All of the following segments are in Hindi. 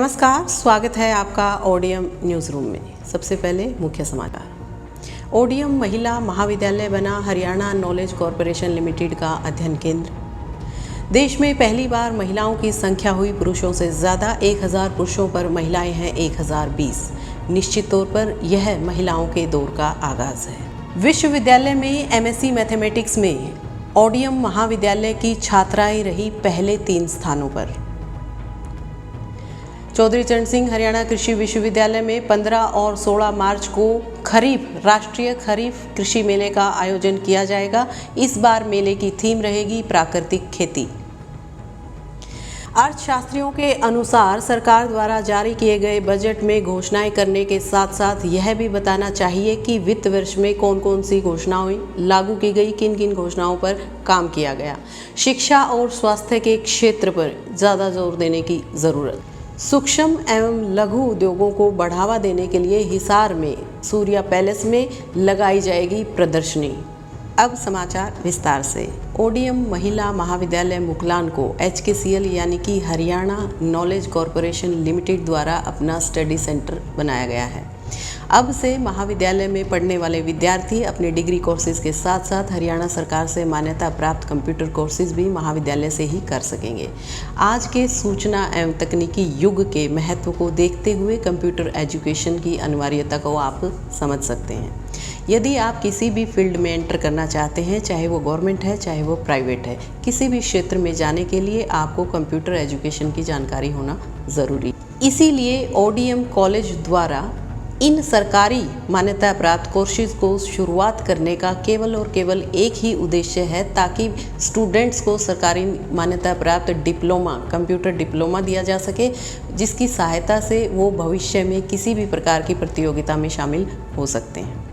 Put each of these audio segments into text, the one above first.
नमस्कार, स्वागत है आपका ओडियम न्यूज़ रूम में। सबसे पहले मुख्य समाचार। ओडियम महिला महाविद्यालय बना हरियाणा नॉलेज कॉरपोरेशन लिमिटेड का अध्ययन केंद्र। देश में पहली बार महिलाओं की संख्या हुई पुरुषों से ज़्यादा, 1000 पुरुषों पर महिलाएं हैं 1020। निश्चित तौर पर यह महिलाओं के दौर का आगाज़ है। विश्वविद्यालय में एमएससी मैथमेटिक्स में ओडियम महाविद्यालय की छात्राएं रही पहले 3 स्थानों पर। चौधरी चरण सिंह हरियाणा कृषि विश्वविद्यालय में 15 और 16 मार्च को राष्ट्रीय खरीफ कृषि मेले का आयोजन किया जाएगा। इस बार मेले की थीम रहेगी प्राकृतिक खेती। अर्थशास्त्रियों के अनुसार सरकार द्वारा जारी किए गए बजट में घोषणाएं करने के साथ साथ यह भी बताना चाहिए कि वित्त वर्ष में कौन कौन सी घोषणाएं लागू की गई, किन किन घोषणाओं पर काम किया गया। शिक्षा और स्वास्थ्य के क्षेत्र पर ज़्यादा जोर देने की ज़रूरत। सूक्ष्म एवं लघु उद्योगों को बढ़ावा देने के लिए हिसार में सूर्या पैलेस में लगाई जाएगी प्रदर्शनी। अब समाचार विस्तार से। ओडियम महिला महाविद्यालय मुकलान को HKCL यानी कि हरियाणा नॉलेज कॉरपोरेशन लिमिटेड द्वारा अपना स्टडी सेंटर बनाया गया है। अब से महाविद्यालय में पढ़ने वाले विद्यार्थी अपने डिग्री कोर्सेज के साथ साथ हरियाणा सरकार से मान्यता प्राप्त कंप्यूटर कोर्सेज भी महाविद्यालय से ही कर सकेंगे। आज के सूचना एवं तकनीकी युग के महत्व को देखते हुए कंप्यूटर एजुकेशन की अनिवार्यता को आप समझ सकते हैं। यदि आप किसी भी फील्ड में एंटर करना चाहते हैं, चाहे वो गवर्नमेंट है चाहे वो प्राइवेट है, किसी भी क्षेत्र में जाने के लिए आपको कंप्यूटर एजुकेशन की जानकारी होना ज़रूरी। इसीलिए ओडीएम कॉलेज द्वारा इन सरकारी मान्यता प्राप्त कोर्सेज को शुरुआत करने का केवल और केवल एक ही उद्देश्य है, ताकि स्टूडेंट्स को सरकारी मान्यता प्राप्त डिप्लोमा, कंप्यूटर डिप्लोमा दिया जा सके, जिसकी सहायता से वो भविष्य में किसी भी प्रकार की प्रतियोगिता में शामिल हो सकते हैं।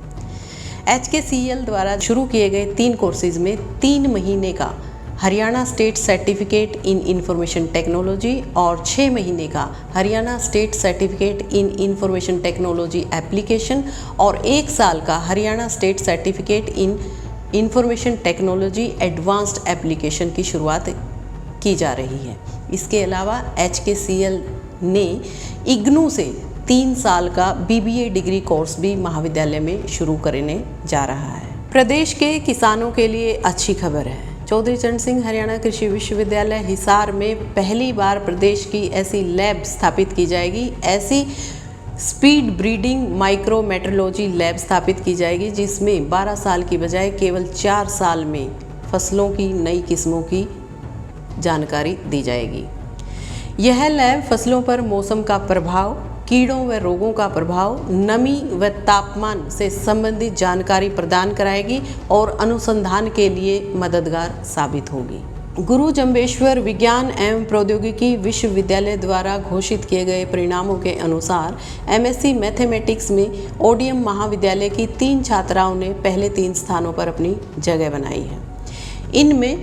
HKCL द्वारा शुरू किए गए 3 कोर्सेज में 3 महीने का Haryana state certificate in information technology और 6 महीने का Haryana state certificate in information technology application और 1 साल का Haryana state certificate in information technology advanced application की शुरुआत की जा रही है। इसके अलावा HKCL ने इग्नू से 3 साल का BBA डिग्री कोर्स भी महाविद्यालय में शुरू करने जा रहा है। प्रदेश के किसानों के लिए अच्छी खबर है। चौधरी चरण सिंह हरियाणा कृषि विश्वविद्यालय हिसार में पहली बार प्रदेश की ऐसी लैब स्थापित की जाएगी। ऐसी स्पीड ब्रीडिंग माइक्रोमेट्रोलॉजी लैब स्थापित की जाएगी, जिसमें 12 साल की बजाय केवल 4 साल में फसलों की नई किस्मों की जानकारी दी जाएगी। यह लैब फसलों पर मौसम का प्रभाव, कीड़ों व रोगों का प्रभाव, नमी व तापमान से संबंधित जानकारी प्रदान कराएगी और अनुसंधान के लिए मददगार साबित होगी। गुरु जम्बेश्वर विज्ञान एवं प्रौद्योगिकी विश्वविद्यालय द्वारा घोषित किए गए परिणामों के अनुसार MSc मैथमेटिक्स में ओडियम महाविद्यालय की 3 छात्राओं ने पहले 3 स्थानों पर अपनी जगह बनाई है। इनमें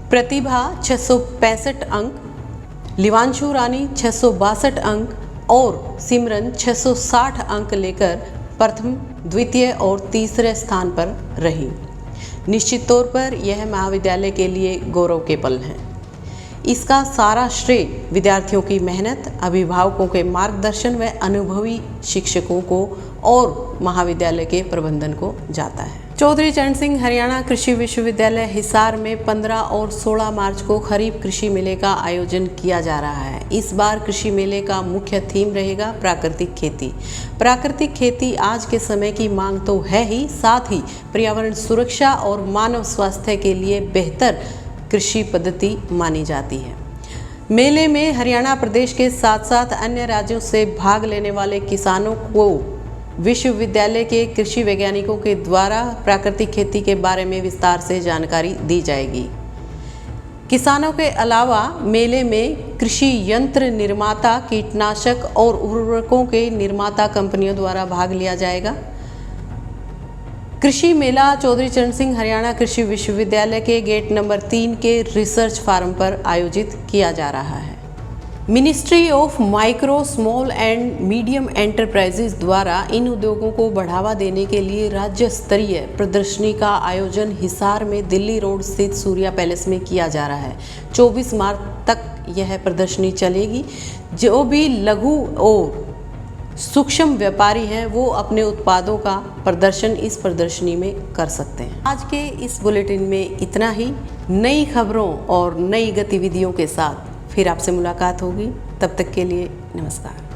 प्रतिभा 665 अंक, लिवांशु रानी 662 अंक और सिमरन 660 अंक लेकर प्रथम, द्वितीय और तीसरे स्थान पर रही। निश्चित तौर पर यह महाविद्यालय के लिए गौरव के पल हैं। इसका सारा श्रेय विद्यार्थियों की मेहनत, अभिभावकों के मार्गदर्शन व अनुभवी शिक्षकों को और महाविद्यालय के प्रबंधन को जाता है। चौधरी चरण सिंह हरियाणा कृषि विश्वविद्यालय हिसार में 15 और 16 मार्च को खरीफ कृषि मेले का आयोजन किया जा रहा है। इस बार कृषि मेले का मुख्य थीम रहेगा प्राकृतिक खेती। प्राकृतिक खेती आज के समय की मांग तो है ही, साथ ही पर्यावरण सुरक्षा और मानव स्वास्थ्य के लिए बेहतर कृषि पद्धति मानी जाती है। मेले में हरियाणा प्रदेश के साथ साथ अन्य राज्यों से भाग लेने वाले किसानों को विश्वविद्यालय के कृषि वैज्ञानिकों के द्वारा प्राकृतिक खेती के बारे में विस्तार से जानकारी दी जाएगी। किसानों के अलावा मेले में कृषि यंत्र निर्माता, कीटनाशक और उर्वरकों के निर्माता कंपनियों द्वारा भाग लिया जाएगा। कृषि मेला चौधरी चरण सिंह हरियाणा कृषि विश्वविद्यालय के गेट नंबर 3 के रिसर्च फार्म पर आयोजित किया जा रहा है। Ministry of micro, small and medium enterprises द्वारा इन उद्योगों को बढ़ावा देने के लिए राज्य स्तरीय प्रदर्शनी का आयोजन हिसार में दिल्ली रोड स्थित सूर्या पैलेस में किया जा रहा है। 24 मार्च तक यह प्रदर्शनी चलेगी। जो भी लघु और सूक्ष्म व्यापारी हैं वो अपने उत्पादों का प्रदर्शन इस प्रदर्शनी में कर सकते हैं। आज के इस बुलेटिन में इतना ही। नई खबरों और नई गतिविधियों के साथ फिर आपसे मुलाकात होगी। तब तक के लिए नमस्कार।